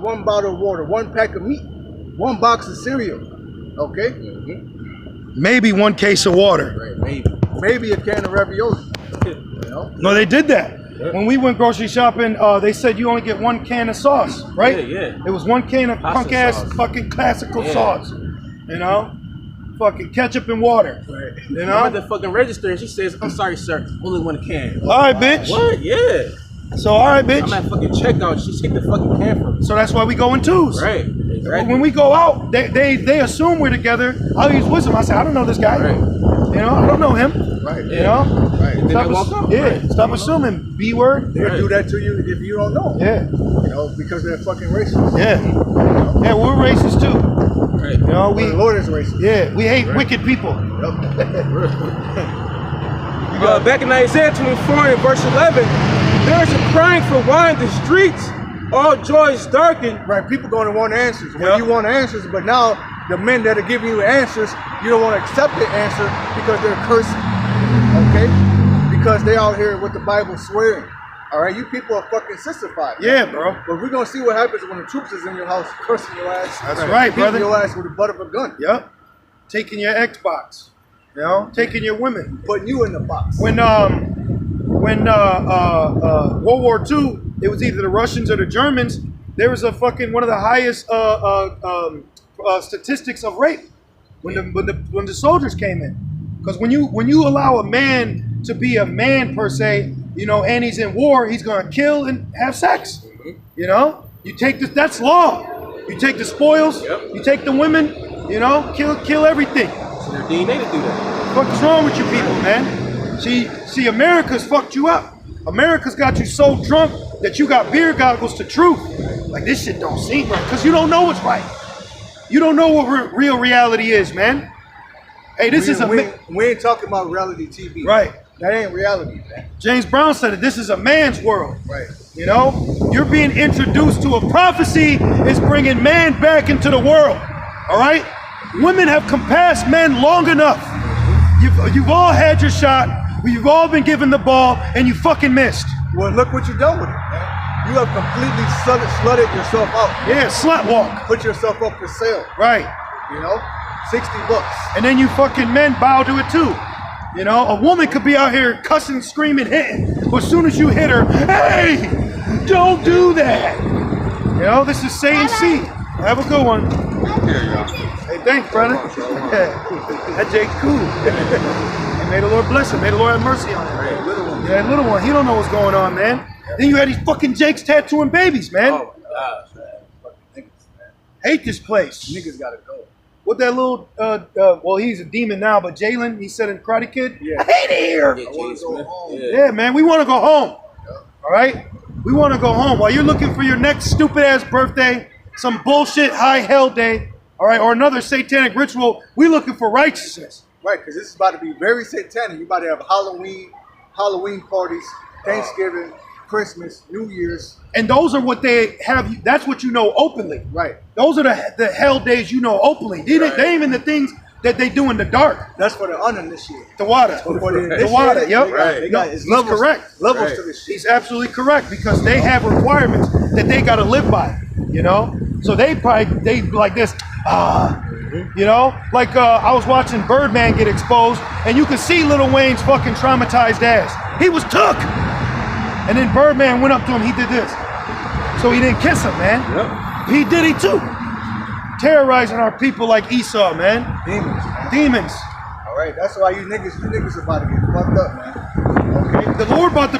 1 bottle of water, 1 pack of meat, 1 box of cereal. Okay? Maybe 1 case of water. Right, maybe a can of ravioli. You know? No, they did that. Yeah. When we went grocery shopping, they said you only get 1 can of sauce, right? Yeah. It was 1 can of punk ass fucking classical sauce. You know? Fucking ketchup and water. Right. You know? I'm at the fucking register and she says, "I'm sorry, sir, only 1 can." All right, bitch. What? Yeah. So, all right, bitch. I'm at fucking checkout. She take the fucking can from me. So that's why we go in twos. Right. Exactly. When we go out, they assume we're together. I'll use wisdom. I say, I don't know this guy. Right. You know, I don't know him. Right. You know? Right. Stop assuming. B word. They'll do that to you if you don't know. Yeah. You know, because they're fucking racist. Yeah. Yeah, we're racist too. Right. You know, the Lord is racist. Yeah, we hate wicked people. Back in Isaiah 24 and verse 11, there is a crying for wine in the streets. All joy is darkened. Right, people going to want answers. Well, you want answers, but now the men that are giving you answers, you don't want to accept the answer because they're cursing. Okay? Because they out here with the Bible swearing. All right, you people are fucking sissified. Yeah, bro. But we're gonna see what happens when the troops is in your house cursing your ass. That's right, brother. Your ass with the butt of a gun. Yep. Taking your Xbox. You know, taking your women. Putting you in the box. When World War II, it was either the Russians or the Germans. There was a fucking one of the highest statistics of rape when the soldiers came in. Because when you allow a man to be a man per se, you know, and he's in war, he's gonna kill and have sex. You know, you take this. That's law. You take the spoils. You take the women. You know, kill everything. It's their DNA to do that. What's wrong with you people, man? See, America's fucked you up. America's got you so drunk that you got beer goggles to truth. Like, this shit don't seem right, because you don't know what's right. You don't know what real reality is, man. Hey, we ain't talking about reality TV. Right. That ain't reality, man. James Brown said it. This is a man's world. Right. You know, you're being introduced to a prophecy is bringing man back into the world. All right. Women have compassed men long enough. You've all had your shot. You've all been given the ball, and you fucking missed. Well, look what you've done with it, man. You have completely slutted yourself out. Yeah, slut walk. Put yourself up for sale. Right. You know, $60. And then you fucking men bow to it too. You know, a woman could be out here cussing, screaming, hitting, but as soon as you hit her, hey, don't do that. You know, this is Satan's seed. Have a good one. Hey, thanks, brother. That Jake cool. And may the Lord bless him. May the Lord have mercy on him. Yeah, little one. He don't know what's going on, man. Then you had these fucking Jakes tattooing babies, man. Oh my gosh, man. Fucking niggas, man. Hate this place. Niggas gotta go. What that little, well, he's a demon now, but Jalen, he said in Karate Kid, yeah. I hate it here. I want to go home. Yeah, man, we want to go home. Yeah. All right? We want to go home. While you're looking for your next stupid-ass birthday, some bullshit high hell day, all right, or another satanic ritual, we looking for righteousness. Right, because this is about to be very satanic. You about to have Halloween parties, Thanksgiving, Christmas, New Year's. And those are what they have. That's what you know openly. Right. Those are the hell days you know openly. They ain't even the things that they do in the dark. That's for the uninitiated. The water. The water, yep. Right. He's correct. Levels to this shit. He's absolutely correct, because they have requirements that they got to live by, you know? So they like this, you know? Like I was watching Birdman get exposed, and you could see Lil Wayne's fucking traumatized ass. He was took. And then Birdman went up to him, he did this. So he didn't kiss him, man. Yep. He did it too. Terrorizing our people like Esau, man. Demons, man. Demons. All right, that's why you niggas about to get fucked up, man. Okay? The Lord about to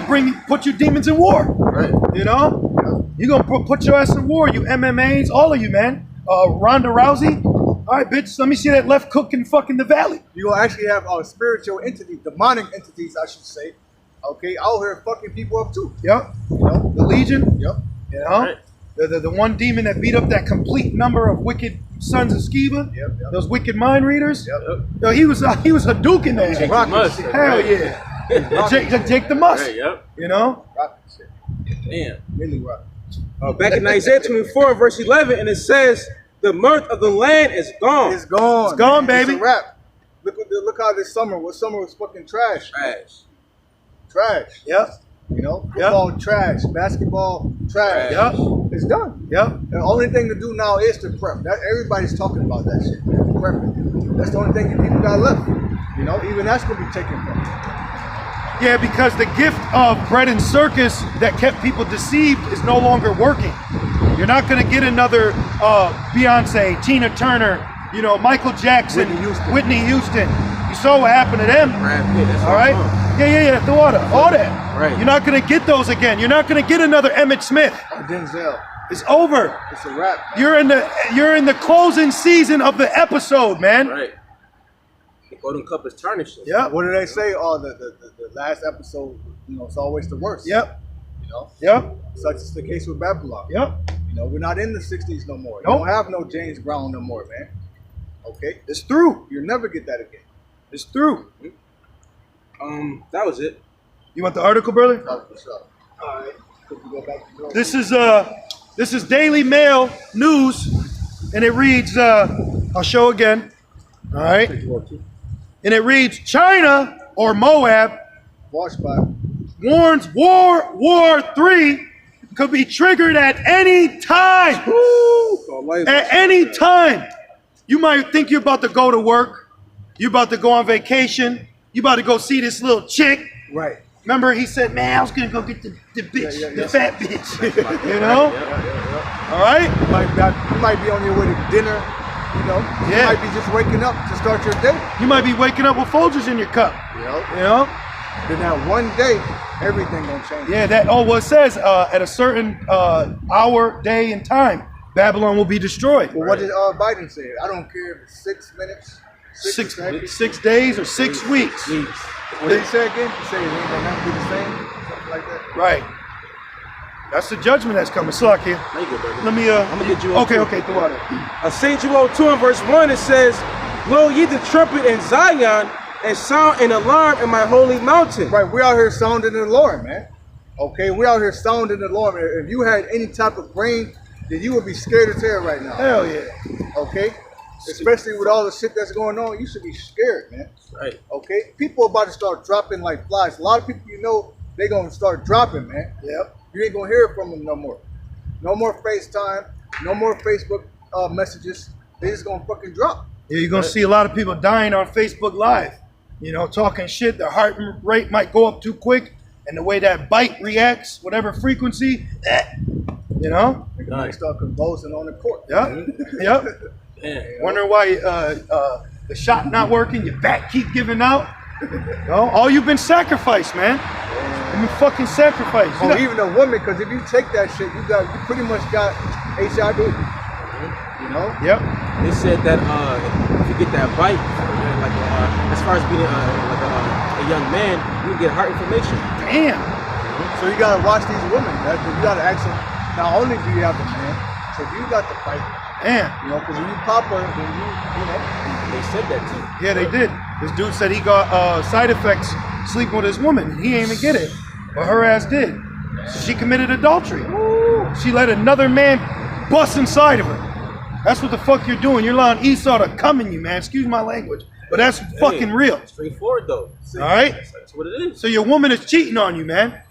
put your demons in war. Right. You know? Yep. You gonna put your ass in war, you MMAs, all of you, man. Ronda Rousey. All right, bitch, let me see that left hook in fucking the valley. You gonna actually have spiritual entities, demonic entities, I should say. Okay, out here fucking people up too. Yep. You know? The Legion. Yep. You know? Right. The one demon that beat up that complete number of wicked sons of Sceva. Yep. Those wicked mind readers. Yep. Yo, he was Hadouken there. Hell yeah. Jake the Must. Right, yep. You know? Rockin' shit. Damn. Really rockin'. Back in Isaiah 24, verse 11, and it says, the mirth of the land is gone. It's gone. It's gone, baby. It's a wrap. Look how this summer. What summer was fucking trash. Trash. Trash. Yep. You know, football trash, basketball trash. Yep. It's done. Yep. The only thing to do now is to prep. Everybody's talking about that shit. Prepping. That's the only thing that people got left. You know, even that's gonna be taken from them. Yeah, because the gift of bread and circus that kept people deceived is no longer working. You're not gonna get another Beyonce, Tina Turner, you know, Michael Jackson, Whitney Houston. You saw what happened to them. All right? Yeah, the water, all that. Right. You're not gonna get those again. You're not gonna get another Emmett Smith. Denzel. It's over. It's a wrap. You're in the closing season of the episode, man. Right. The Golden Cup is tarnished. Yeah. What do they say? Oh, the last episode, you know, it's always the worst. Yep. You know? Yep. Such is the case with Babylon. Yep. You know, we're not in the 60s no more. You Nope. don't have no James Brown no more, man. Okay? It's through. You'll never get that again. It's through. That was it. You want the article, brother? That's what's up. All right. Could we go back to This is Daily Mail News, and it reads, I'll show again. All right. And it reads, China or Moab Watch by. warns War 3 could be triggered at any time. At any time. You might think you're about to go to work. You're about to go on vacation. You're about to go see this little chick. Right. Remember, he said, man, I was going to go get the bitch, Yeah. the fat bitch. You know? All right? You might be on your way to dinner. You know? You might be just waking up to start your day. You might be waking up with Folgers in your cup. You know? You know? Then that one day, everything gonna change. Yeah, it says at a certain hour, day, and time, Babylon will be destroyed. Well, what did Biden say? I don't care if it's 6 minutes, 6 seconds. days or 6 weeks. What did he say again? He said it ain't gonna never be the same, something like that. Right. That's the judgment that's coming. Slack here. Let me I'm gonna get you on Okay, the water. St. Joel 2 and verse 1, it says, blow ye the trumpet in Zion and sound an alarm in my holy mountain. Right, we out here sounding the alarm, man. Okay, we out here sounding the alarm. If you had any type of brain, then you would be scared as hell right now. Hell yeah. Okay? Especially with all the shit that's going on, you should be scared, man. Right. Okay? People are about to start dropping like flies. A lot of people you know, they gonna start dropping, man. Yep. You ain't gonna hear from them no more. No more FaceTime, no more Facebook messages. They just gonna fucking drop. Yeah, you're gonna see a lot of people dying on Facebook Live. You know, talking shit. Their heart rate might go up too quick, and the way that bite reacts, whatever frequency, you know. They might start convulsing on the court. Yep. Wondering why the shot not working, your back keep giving out. No, all you've been sacrificed, man. You've been fucking sacrificed. Oh, even a woman, because if you take that shit, you pretty much got HIV. You know? Yep. They said that if you get that bite, like as far as being a young man, you get heart inflammation. Damn. So you gotta watch these women. You gotta ask them. Not only do you have the man, so you got the fight. Damn. You know, because when you pop her, then you know. They said that too. Yeah, they did. This dude said he got side effects sleeping with his woman. He ain't even get it, but her ass did. So she committed adultery. She let another man bust inside of her. That's what the fuck you're doing. You're allowing Esau to come in you, man. Excuse my language, but that's fucking real. Straightforward though. All right. That's what it is. So your woman is cheating on you, man.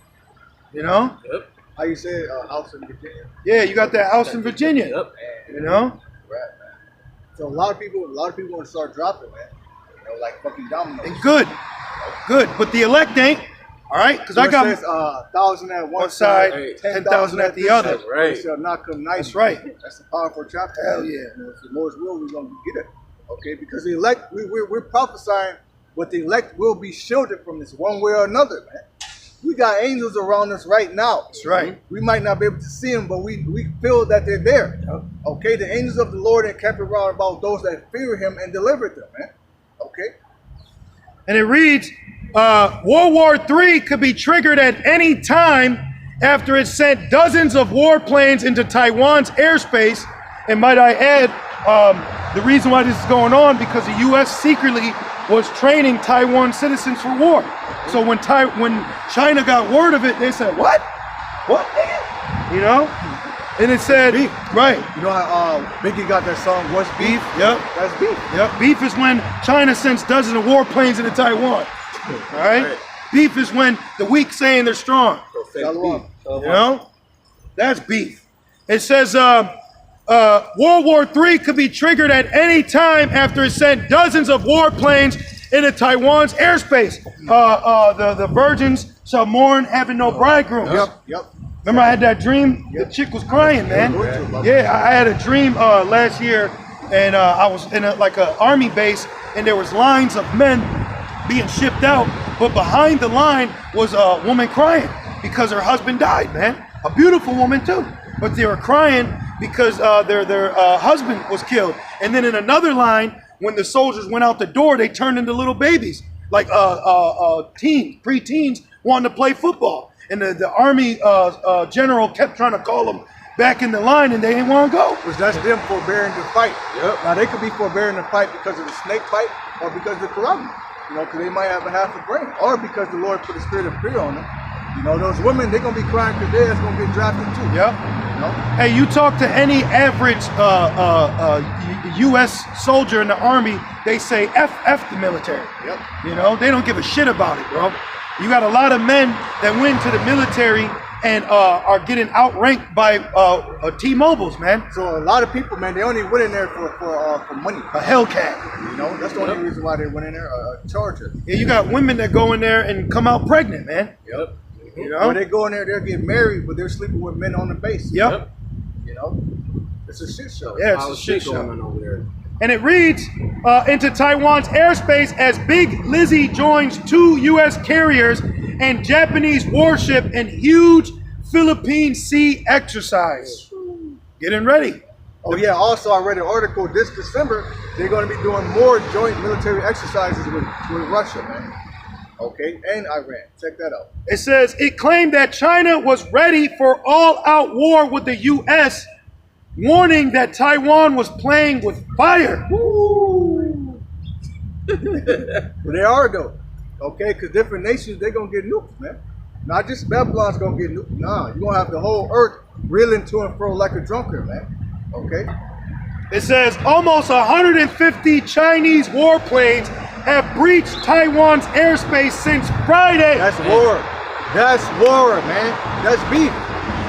You know? Yep. How you say house in Virginia? Yeah, you got that house in Virginia. Yep. You know? Right, man. So a lot of people want to start dropping, man. You know, like fucking dominoes. And good. But the elect ain't. All right? Because I got 1,000 at one side, 10,000 at the other. That's right. Shall not come nice. That's right. That's a powerful chapter. Hell yeah. You know, if the Lord's will, we're gonna get it. Okay, because the elect, we're prophesying, but the elect will be shielded from this one way or another, man. We got angels around us right now. That's right. We might not be able to see them, but we feel that they're there. Okay, the angels of the Lord encamped around about those that fear Him and delivered them, man. Okay. And it reads, World War III could be triggered at any time after it sent dozens of warplanes into Taiwan's airspace. And might I add, the reason why this is going on, because the U.S. secretly was training Taiwan citizens for war. So when China got word of it, they said, what? What, nigga? You know? And it said, beef. Right. You know how Biggie got that song, What's Beef? Yep. That's beef. Yep. Beef is when China sends dozens of warplanes into Taiwan. All right? Beef is when the weak saying they're strong. Shalom. You know? That's beef. It says World War III could be triggered at any time after it sent dozens of warplanes into Taiwan's airspace. The virgins shall mourn having no bridegroom. Yep. Remember I had that dream? The chick was crying, man. Yeah, I had a dream last year, and I was in like an army base, and there was lines of men being shipped out, but behind the line was a woman crying because her husband died, man. A beautiful woman too, but they were crying because their husband was killed. And then in another line, when the soldiers went out the door, they turned into little babies, like teens, pre-teens wanting to play football. And the army general kept trying to call them back in the line, and they didn't want to go. Because that's them forbearing to fight. Yep. Now they could be forbearing to fight because of the snake bite or because of the corruption. You know, because they might have a half a brain, or because the Lord put a spirit of fear on them. You know, those women, they're gonna be crying because they're gonna get drafted too. Yep. You know? Hey, you talk to any average U.S. soldier in the army, they say F the military. Yep. You know, they don't give a shit about it, bro. You got a lot of men that went to the military and are getting outranked by T-Mobiles, man. So a lot of people, man, they only went in there for money. A Hellcat. You know, that's the only reason why they went in there. A Charger. Yeah, you got women that go in there and come out pregnant, man. Yep. You know? Or they go in there, they'll get married, but they're sleeping with men on the base. Yep. You know, it's a shit show. Yeah, it's a shit show. over there. And it reads, into Taiwan's airspace as Big Lizzie joins 2 U.S. carriers and Japanese warship in huge Philippine Sea exercise. Getting ready. Oh yeah, also I read an article this December, they're going to be doing more joint military exercises with Russia, man. Okay, and Iran. Check that out. It says, it claimed that China was ready for all-out war with the U.S., warning that Taiwan was playing with fire. But they are though. Okay, because different nations, they're going to get nuked, man. Not just Babylon's going to get nuked. Nah, you're going to have the whole earth reeling to and fro like a drunkard, man. Okay? It says almost 150 Chinese warplanes have breached Taiwan's airspace since Friday. That's war. That's war, man. That's beef.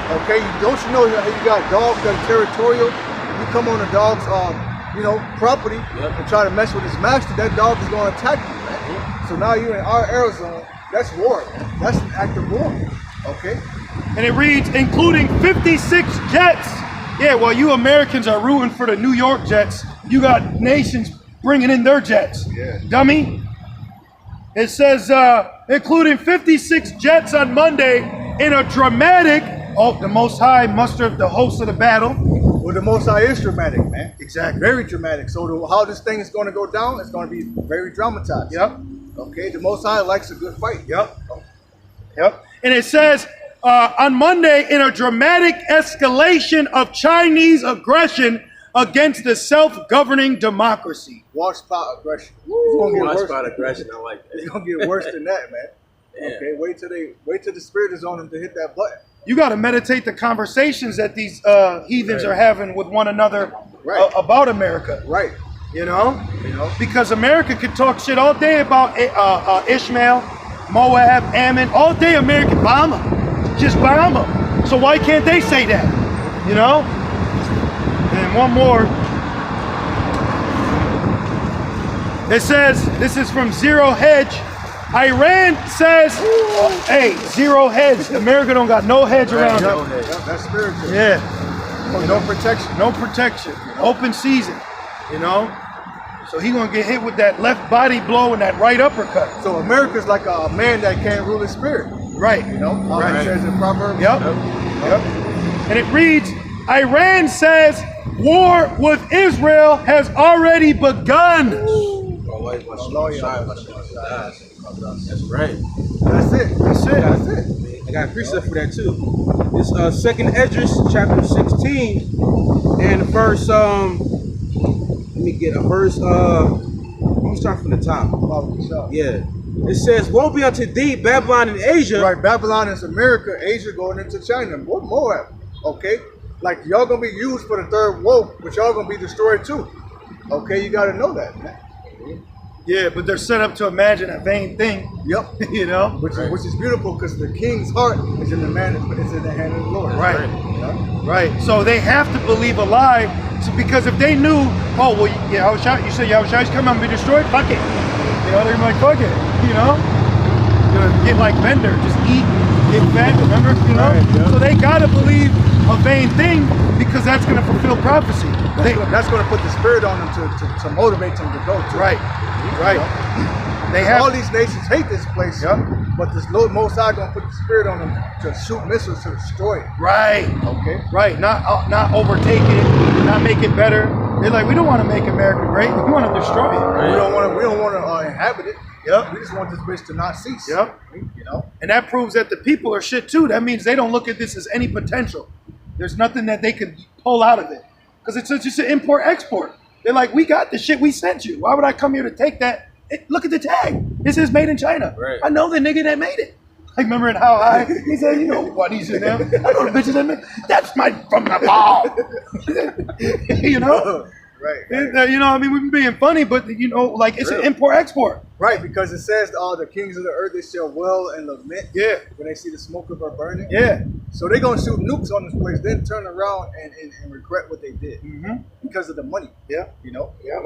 Okay, don't you know how you got dogs that are territorial? If you come on a dog's, property and try to mess with his master, that dog is going to attack you, man. So now you're in our air zone. That's war. That's an act of war. Okay. And it reads, including 56 jets. Yeah, while you Americans are rooting for the New York Jets, you got nations bringing in their jets. Yeah. Dummy. It says, including 56 jets on Monday in a dramatic, the Most High mustered the host of the battle. Well, the Most High is dramatic, man. Exactly. Very dramatic. So how this thing is going to go down, it's going to be very dramatized. Yep. Okay, the Most High likes a good fight. Yep. Yep. And it says, on Monday, in a dramatic escalation of Chinese aggression against the self-governing democracy. Wash spot aggression. It's gonna get Wash worse. spot aggression, I like that. It's gonna get worse than that, man. Yeah. Okay, wait till the spirit is on them to hit that button. You got to meditate the conversations that these heathens are having with one another about America. Right. You know? You know? Because America could talk shit all day about Ishmael, Moab, Ammon, all day American bomber. Just bomber. So why can't they say that? You know? And one more. It says, this is from Zero Hedge. Iran says, hey, zero hedge. America don't got no hedge around No it. hedge. That's spiritual. Yeah. Oh, no protection. No protection. Open season. You know? So he gonna get hit with that left body blow and that right uppercut. So America's like a man that can't rule his spirit. Right. You know? How Right. it says in Proverbs. Yep. And it reads, Iran says war with Israel has already begun. That's right. That's it. That's it. That's it. I got a precept for that too. It's Second Esdras, chapter 16, and verse. Let me get a verse. Let me start from the top. Yeah. It says, "Woe be unto thee, Babylon and Asia." Right, Babylon is America, Asia going into China. What more? Okay? Like y'all gonna be used for the third woe, but y'all gonna be destroyed too. Okay, you gotta know that, man. Yeah, but they're set up to imagine a vain thing. Yep. You know? Which is beautiful because the king's heart is in the hand of the Lord. Right. Yeah. Right. So they have to believe a lie because if they knew, oh, well, yeah, you said Yahushua's coming and be destroyed, fuck it. You know, they're like, fuck it. You know? You're gonna get like Bender, just eat, get fed, remember? You know? Right, yeah. So they gotta believe a vain thing because that's gonna fulfill prophecy. That's going to put the spirit on them to motivate them to go to. Right. Right. Yeah. They have all these nations hate this place, but this Lord Most High going to put the spirit on them to shoot missiles to destroy it. Right. Okay. Right. Not overtake it, not make it better. They're like, we don't want to make America great. We want to destroy it. Right. We don't want to inhabit it. Yep. We just want this bitch to not cease. Yep. You know. And that proves that the people are shit too. That means they don't look at this as any potential. There's nothing that they could pull out of it. Because it's just an import-export. They're like, we got the shit we sent you. Why would I come here to take that? Look at the tag. This is made in China. Right. I know the nigga that made it. Like, remember in How High? He said, you know what he's in there. I know the bitches that made it. That's from the ball. You know? Right. You know, I mean, we've been being funny, but, you know, like, it's an import-export. Right, because it says, the kings of the earth, they shall wail and lament when they see the smoke of our burning. Yeah. So they're going to shoot nukes on this place, then turn around and regret what they did because of the money. Yeah. You know? Yeah.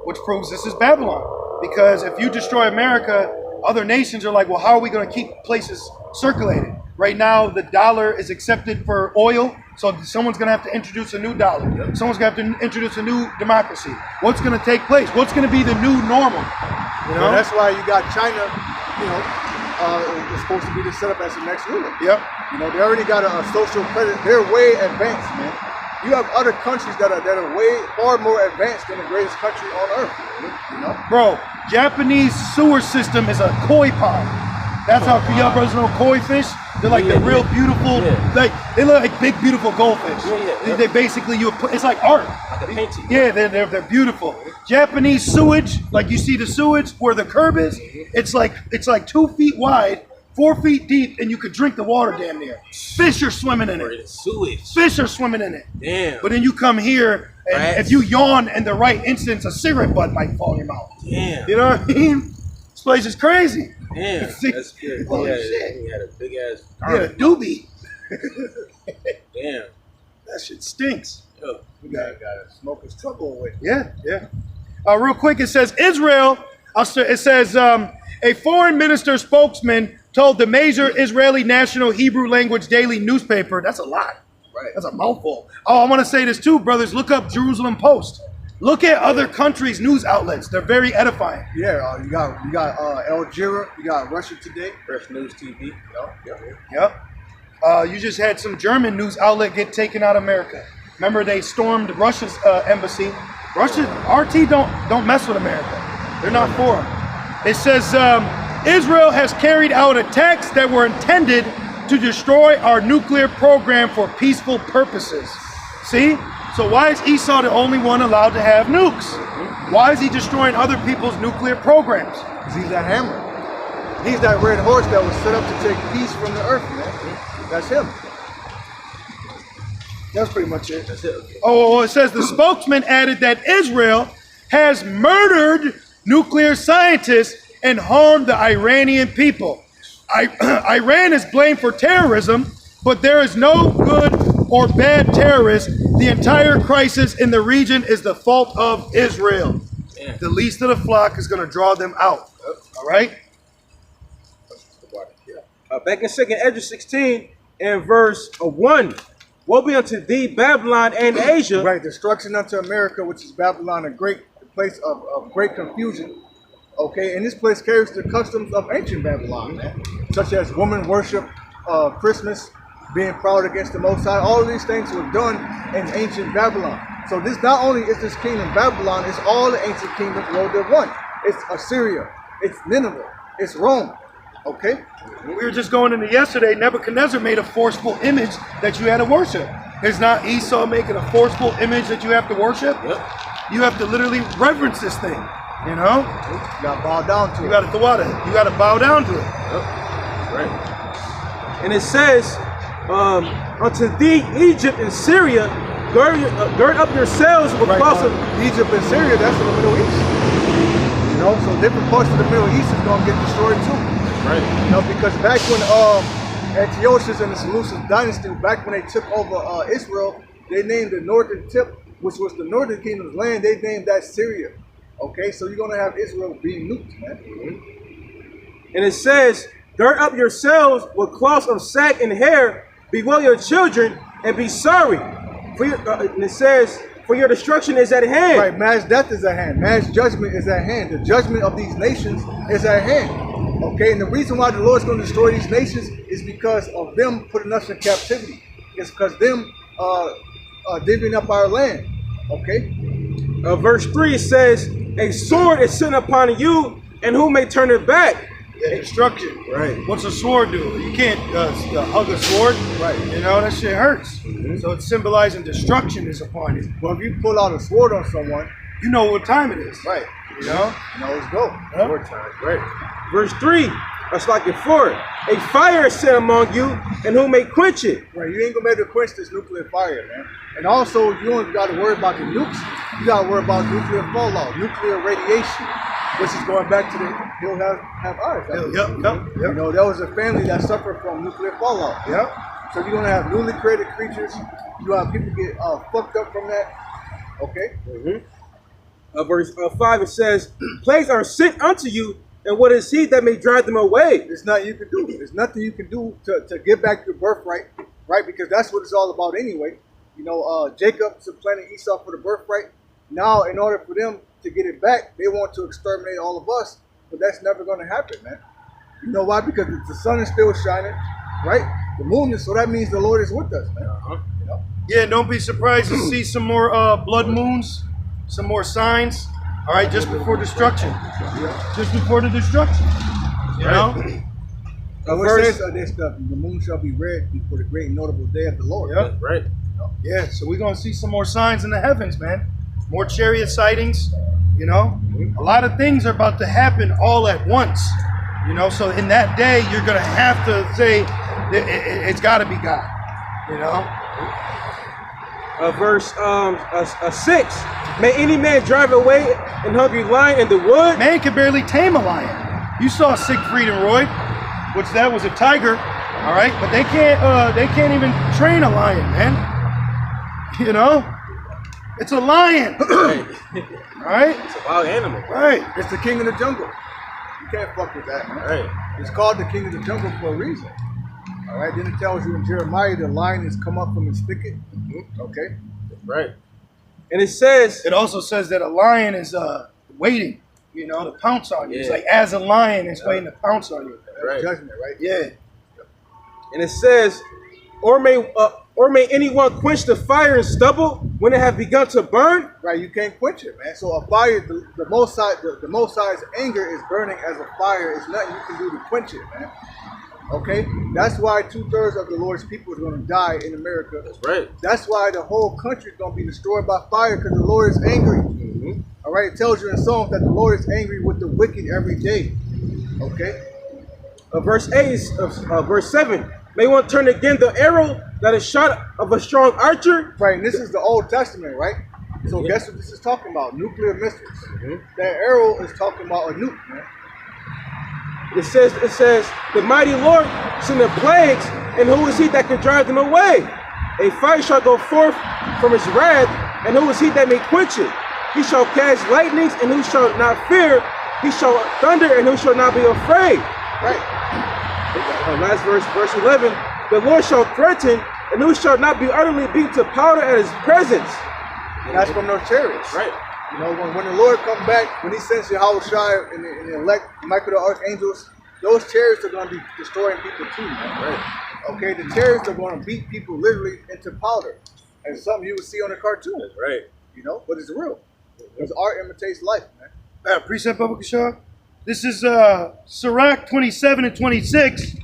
Which proves this is Babylon. Because if you destroy America, other nations are like, well, how are we going to keep places circulating? Right now, the dollar is accepted for oil, so someone's going to have to introduce a new dollar. Someone's going to have to introduce a new democracy. What's going to take place? What's going to be the new normal? You know? Well, that's why you got China, you know, it's supposed to be the setup as the next ruler. Yep. You know, they already got a social credit. They're way advanced, man. You have other countries that are way far more advanced than the greatest country on earth. You know, bro. Japanese sewer system is a koi pond. That's how y'all brothers know koi fish. They're like the real beautiful, like they look like big beautiful goldfish. They basically it's like art. Like a painting. Yeah, they're beautiful. Japanese sewage, like you see the sewage where the curb is. It's like 2 feet wide, 4 feet deep, and you could drink the water damn near. Fish are swimming in it. Sewage. Fish are swimming in it. Damn. But then you come here, and if you yawn in the right instance, a cigarette butt might fall in your mouth. Damn. You know what I mean? This place is crazy. Damn. That's good. Holy shit. He had a big ass. He had a doobie. Damn. That shit stinks. Yo. we gotta smoke his trouble away. Yeah. Real quick, it says Israel. It says a foreign minister spokesman told the major Israeli national Hebrew language daily newspaper. That's a lot. Right. That's a mouthful. Oh, I want to say this too, brothers. Look up Jerusalem Post. Look at other countries' news outlets. They're very edifying. Yeah, you got Al Jazeera, you got Russia Today, Fresh News TV. Yep. You just had some German news outlet get taken out of America. Remember, they stormed Russia's embassy. RT don't mess with America. They're not for them. It says Israel has carried out attacks that were intended to destroy our nuclear program for peaceful purposes. See? So why is Esau the only one allowed to have nukes? Why is he destroying other people's nuclear programs? because he's that hammer. He's that red horse that was set up to take peace from the earth, man. That's him. That's pretty much it. That's it. Oh, it says the spokesman added that Israel has murdered nuclear scientists and harmed the Iranian people. Iran is blamed for terrorism, but there is no good or bad terrorists. The entire crisis in the region is the fault of Israel. Yeah. The least of the flock is going to draw them out. All right? Back in 2nd Ezra 16 and verse 1. Woe be unto thee, Babylon and Asia. Right, destruction unto America, which is Babylon, a great place of great confusion. Okay, and this place carries the customs of ancient Babylon, man, such as woman worship, Christmas, being proud against the Most High. All of these things were done in ancient Babylon. So this not only is this kingdom Babylon, it's all the ancient kingdoms rolled in one. It's Assyria, it's Nineveh, it's Rome. Okay? We were just going into yesterday, Nebuchadnezzar made a forceful image that you had to worship. It's not Esau making a forceful image that you have to worship. Yep. You have to literally reverence this thing. You know? You gotta bow down to it. You gotta bow down to it. Yep. Right. And it says, unto thee, Egypt and Syria, gird up yourselves with cloths of Egypt and Syria, that's in the Middle East. You know, so different parts of the Middle East is gonna get destroyed too. Right. You know, because back when Antiochus and the Seleucid dynasty, back when they took over Israel, they named the northern tip, which was the northern kingdom's land, they named that Syria. Okay, so you're gonna have Israel being nuked, man. And it says, gird up yourselves with cloths of sack and hair, bewail your children, and be sorry. And it says, for your destruction is at hand. Right, mass death is at hand. Mass judgment is at hand. The judgment of these nations is at hand. Okay, and the reason why the Lord's going to destroy these nations is because of them putting us in captivity. It's because them divvying up our land. Okay? Verse 3 says, a sword is sent upon you, and who may turn it back? Yeah, destruction. Right. What's a sword do? You can't hug a sword. Right. You know, that shit hurts. So it's symbolizing destruction is upon you. Well, if you pull out a sword on someone, You know what time it is. right, You know? you know it's go. Huh? War time. Right. Verse 3, that's like it 4. A fire is set among you, and who may quench it? Right, you ain't gonna be able to quench this nuclear fire, man. And also, you don't got to worry about the nukes. You got to worry about nuclear fallout, nuclear radiation, which is going back to the He'll have eyes. Yep. You know, there was a family that suffered from nuclear fallout. Yep. So you're gonna have newly created creatures. You have people get fucked up from that. Okay. Verse 5, it says, plagues are sent unto you, and what is he that may drive them away? There's nothing you can do. There's nothing you can do to get back your birthright, right? Because that's what it's all about anyway. You know, Jacob supplanted Esau for the birthright. Now, in order for them to get it back, they want to exterminate all of us. But that's never going to happen, man. You know why? Because the sun is still shining, right? The moon is, so that means the Lord is with us, man. You know? Yeah, don't be surprised to see some more blood moons, some more signs. All right, just before destruction. Just before the destruction. You know? So it says this stuff, the moon shall be red before the great and notable day of the Lord. Yep. Right. Yeah, so we're going to see some more signs in the heavens, man. More chariot sightings, you know. A lot of things are about to happen all at once, you know. So in that day, you're going to have to say, it's got to be God, you know. Verse 6, may any man drive away an hungry lion in the wood? Man can barely tame a lion. You saw Siegfried and Roy, which that was a tiger, all right. But they can't even train a lion, man. You know, it's a lion, Right. right? It's a wild animal. Right. It's the king of the jungle. You can't fuck with that, man. Right. It's called the king of the jungle for a reason. All right. Then it tells you in Jeremiah the lion has come up from his thicket. Okay. Right. And it says, It also says that a lion is waiting, you know, to pounce on you. It's Yeah. like as a lion is waiting to pounce on you. Right. Judgment, right? Yeah. and it says, or may anyone quench the fire and stubble when it have begun to burn? Right. You can't quench it, man. So a fire, the Most High's anger is burning as a fire. It's nothing you can do to quench it, man. Okay, that's why 2/3 of the Lord's people is going to die in America. That's right. That's why the whole country is going to be destroyed by fire because the Lord is angry. All right, it tells you in Psalms that the Lord is angry with the wicked every day. Okay, Verse 8 is verse 7. May one turn again the arrow that is shot of a strong archer? right. And this is the Old Testament, right? So guess what this is talking about? Nuclear missiles. That arrow is talking about a nuke, man. It says, the mighty Lord send the plagues, and who is he that can drive them away? A fire shall go forth from his wrath, and who is he that may quench it? He shall cast lightnings, and who shall not fear? He shall thunder, and who shall not be afraid? Right. Last verse, verse 11. The Lord shall threaten, and who shall not be utterly beaten to powder at his presence? And that's from those chariots. Right. You know, when the Lord comes back, when he sends Yahweh Shai and the elect Michael the archangels, those chariots are going to be destroying people too, man. Right. Okay, the chariots are going to beat people literally into powder. And it's something you would see on a cartoon. That's right. You know, but it's real. Because art imitates life, man. Precept Public Shaw. This is Sirach 27 and 26.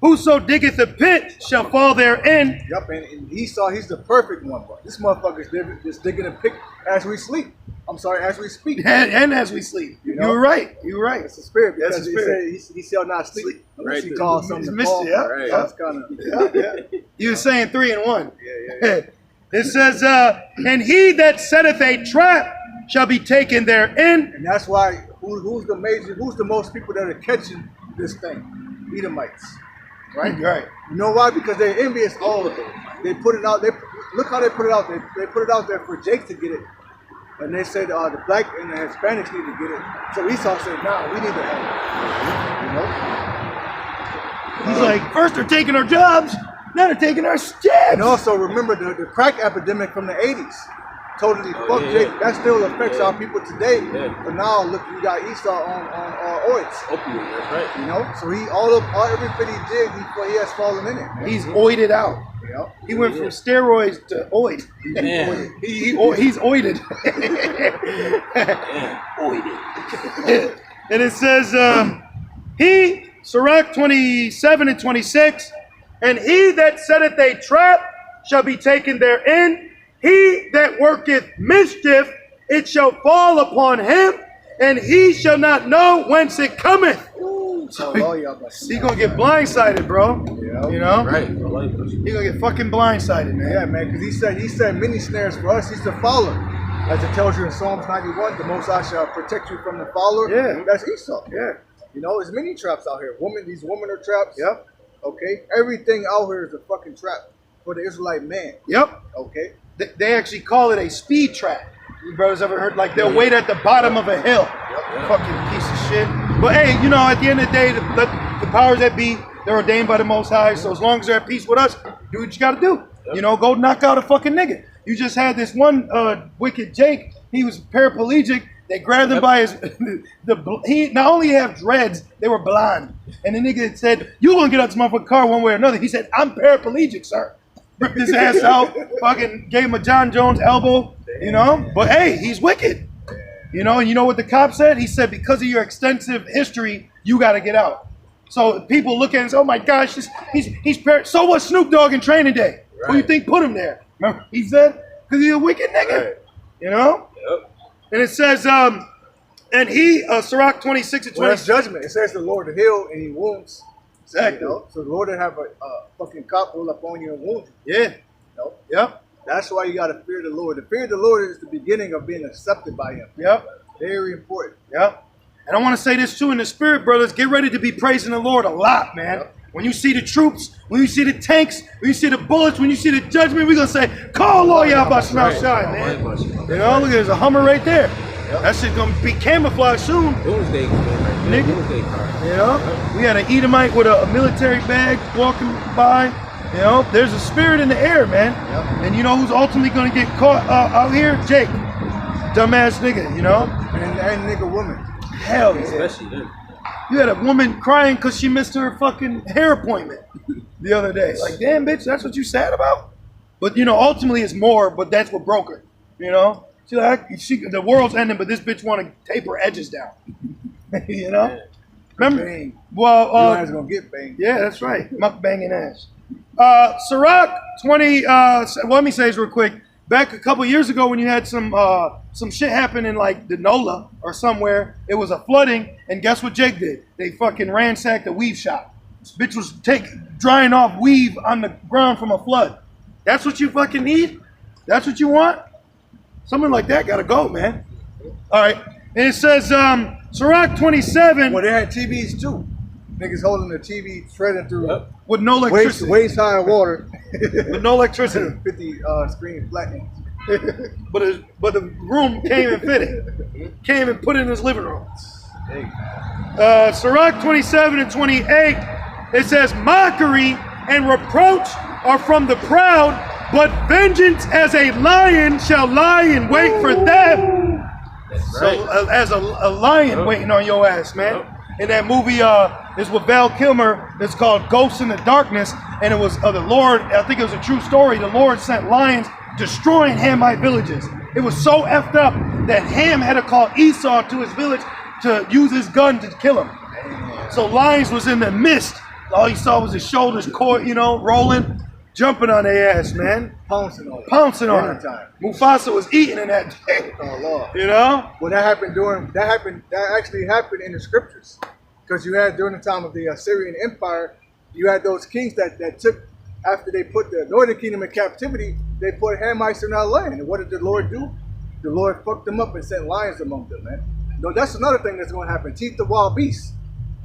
Whoso diggeth a pit shall fall therein. Yup, and Esau, he's the perfect one, bro. This motherfucker's just digging a pit as we sleep. I'm sorry, as we speak. And as we sleep. You know? You're right. You're right. It's the spirit. That's Because the spirit. he said he shall not sleep. Unless Right. he calls something to Missed fall. it, yeah. Right. That's kind of... Yeah. You were saying 3 and 1. Yeah. It says, and he that setteth a trap shall be taken therein. And that's why who's the most people that are catching this thing? Edomites, right? Right. You know why? Because they're envious. Oh, they put it out. Look how they put it out. They put it out there for Jake to get it, and they said the black and the Hispanics need to get it. So Esau said, "Nah, we need to have it." You know. He's like, first they're taking our jobs, now they're taking our stabs. And also remember the crack epidemic from the 80s. Totally fucked Jake. That still affects our people today. Yeah. But now look, you got Esau on oids. Opium, that's right. You know, so he everything he did, he has fallen in it. Man. He's oided out. Yeah. He went from steroids to oid. Man. He's oided. Oided. And it says, Sirach 27 and 26, and he that setteth a trap shall be taken therein. He that worketh mischief, it shall fall upon him, and he shall not know whence it cometh. So he's gonna get blindsided, bro. Yeah. You know? Right. He's gonna get fucking blindsided, man. Yeah, man, because he said many snares for us. He's the fowler. As it tells you in Psalms 91, the Most High shall protect you from the fowler. Yeah. That's Esau. Yeah. You know, there's many traps out here. These women are traps. Yep. Okay? Everything out here is a fucking trap for the Israelite man. Yep. Okay? They actually call it a speed trap. You brothers ever heard? Like they'll wait at the bottom of a hill. Yep. Fucking piece of shit. But hey, you know, at the end of the day, the powers that be, they're ordained by the Most High. So as long as they're at peace with us, do what you gotta do. Yep. You know, go knock out a fucking nigga. You just had this one wicked Jake. He was paraplegic. They grabbed him by his he not only have dreads, they were blonde. And the nigga said, "You gonna get out this motherfucking car one way or another." He said, "I'm paraplegic, sir." Ripped his ass out, fucking gave him a John Jones elbow, you know? But hey, he's wicked. You know, and you know what the cop said? He said, because of your extensive history, you got to get out. So people look at him and say, oh my gosh, so what Snoop Dogg in Training Day? Right. Who do you think put him there? Remember, he said, because he's a wicked nigga. Right. You know? Yep. And it says, and he, Sirach 26 and 20. Well, that's judgment. It says the Lord heal and he wounds. Exactly. You know? So the Lord will have a fucking cop roll up on you and wound you. Yeah. You know? Yep. That's why you got to fear the Lord. The fear of the Lord is the beginning of being accepted by him. Yep. Very important. Yep. And I want to say this too in the spirit, brothers. Get ready to be praising the Lord a lot, man. Yep. When you see the troops, when you see the tanks, when you see the bullets, when you see the judgment, we're going to say, call Lord Yahweh Shai, man. You know, look, there's a Hummer right there. Yep. That shit's going to be camouflaged soon. Doomsday nigga. You know, we had an Edomite with a military bag walking by. You know, there's a spirit in the air, man. Yep. And you know who's ultimately going to get caught out here? Jake. Dumbass nigga, you know? And nigga woman. Hell yeah. Especially them. You had a woman crying because she missed her fucking hair appointment the other day. Like, damn, bitch, that's what you sad about? But, you know, ultimately it's more, but that's what broke her. You know? She's like, the world's ending, but this bitch want to tape her edges down. You know? Yeah. Remember? Bang. Well, your ass gonna get banged. Yeah, that's right. Muck banging ass. Sirach 20, let me say this real quick. Back a couple years ago when you had some shit happen in like the NOLA or somewhere, it was a flooding, and guess what Jake did? They fucking ransacked a weave shop. This bitch was drying off weave on the ground from a flood. That's what you fucking need? That's what you want? Someone like that gotta go, man. All right. And it says, Sirach 27. Well, they had TVs too. Niggas holding the TV threading through with no electricity. Waist high water. With no electricity. 50 screen flattened. but the room came and fitted. Came and put it in his living room. Sirach 27 and 28. It says, mockery and reproach are from the proud, but vengeance as a lion shall lie in wait for them. That's right. So as a lion waiting on your ass, man. And that movie is with Val Kilmer. It's called Ghosts in the Darkness. And it was the Lord, I think it was a true story. The Lord sent lions destroying Hamite villages. It was so effed up that Ham had to call Esau to his village to use his gun to kill him. So lions was in the mist. All you saw was his shoulders, rolling, jumping on their ass, man. Pouncing on it. Mufasa was eating in that day. Oh Lord. You know? Well, that actually happened in the scriptures. Because you had during the time of the Assyrian Empire, you had those kings that took, after they put the northern kingdom in captivity, they put Hamites in our land. And what did the Lord do? The Lord fucked them up and sent lions among them, man. No, that's another thing that's going to happen. Teeth of wild beasts.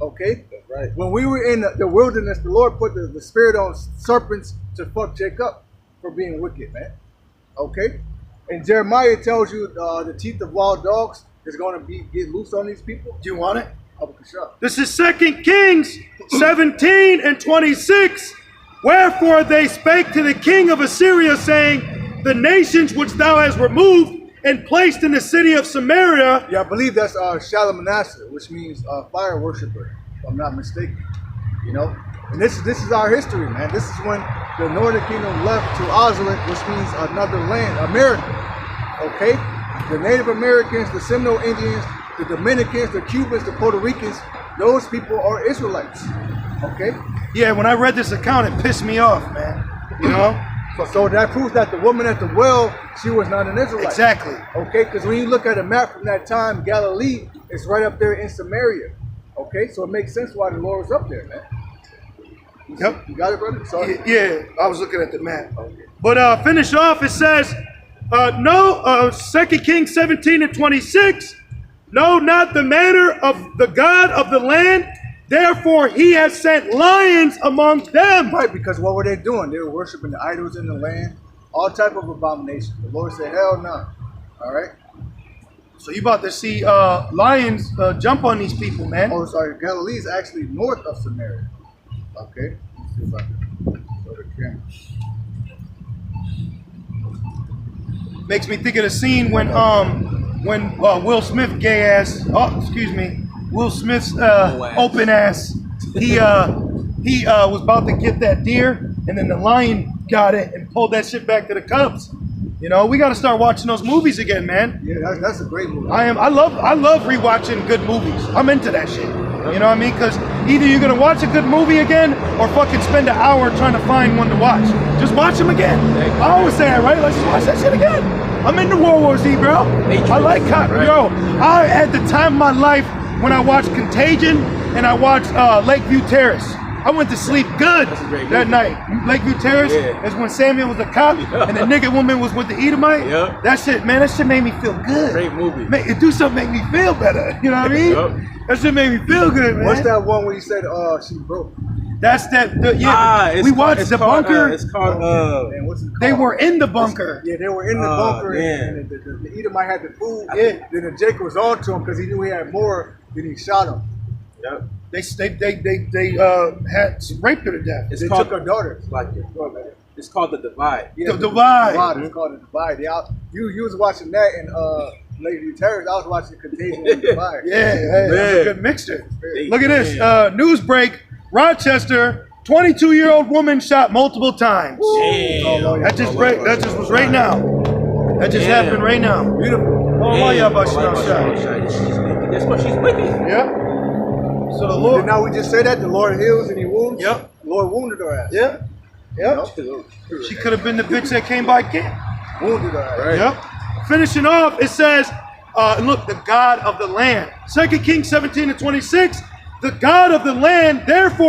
Okay? That's right. When we were in the wilderness, the Lord put the spirit on serpents to fuck Jacob for being wicked, man. Okay? And Jeremiah tells you the teeth of wild dogs is going to get loose on these people. Do you want it? This This is 2 Kings 17 and 26. Wherefore they spake to the king of Assyria, saying, the nations which thou hast removed and placed in the city of Samaria. Yeah, I believe that's Shalmaneser, which means fire worshiper, if I'm not mistaken. You know? And this is our history, man. This is when the Northern Kingdom left to Osric, which means another land, America. Okay? The Native Americans, the Seminole Indians, the Dominicans, the Cubans, the Puerto Ricans, those people are Israelites. Okay? Yeah, when I read this account, it pissed me off, man. You know? So that proves that the woman at the well, she was not an Israelite. Exactly. Okay, because when you look at a map from that time, Galilee is right up there in Samaria. Okay, so it makes sense why the Lord was up there, man. Yep. You got it, brother? Sorry. Yeah, I was looking at the map. Okay. But finish off, it says, 2 Kings 17 and 26, know not the manner of the God of the land, therefore he has sent lions among them. Right, because what were they doing? They were worshiping the idols in the land, all type of abominations. The Lord said, hell no. All right? So you about to see lions jump on these people, man. Oh, sorry. Galilee is actually north of Samaria. Okay? Let's see if I can go to the camera. Makes me think of the scene when Will Smith Will Smith's open ass, he was about to get that deer, and then the lion got it and pulled that shit back to the cubs. You know, we got to start watching those movies again, man. Yeah, that's a great movie. I love rewatching good movies. I'm into that shit. You know what I mean? Because either you're gonna watch a good movie again, or fucking spend an hour trying to find one to watch. Just watch them again. I always say that, right? Let's just watch that shit again. I'm into World War Z, bro. I like right? Yo, I at the time of my life when I watched Contagion and I watched Lakeview Terrace. I went to sleep good that night. Lakeview Terrace is when Samuel was a cop and the nigga woman was with the Edomite. Yep. That shit made me feel good. Great movie. It do something make me feel better. You know what I mean? Yep. That shit made me feel good, man. What's that one where you said she broke? That's we watched The Bunker. It's called Man, what's it called? They were in the bunker. Yeah, they were in the bunker, man. and the Edomite had the food. Yeah. Then the Jacob was on to him because he knew he had more. Then he shot him. Yep. They had raped her to death. It's They called took her daughter. It's called The Divide. Yeah, The Divide. It's called The Divide. You was watching that in Lakeview Terrace. I was watching Contagion and The Divide. Yeah, that's a good mixture. They- Look at this. News break. Rochester, 22-year-old woman shot multiple times. That just was right now. That just happened right now. Beautiful. Oh, why y'all about shot? That's what she's wicked. Yeah. So the Then Lord. now we just say that the Lord heals and He wounds. Yep. The Lord wounded her ass. Yeah. Yep. She could have been the bitch that came by camp. Wounded her ass. Right. Yep. Finishing off, it says, look, the God of the land. 2 Kings 17 and 26, the God of the land, therefore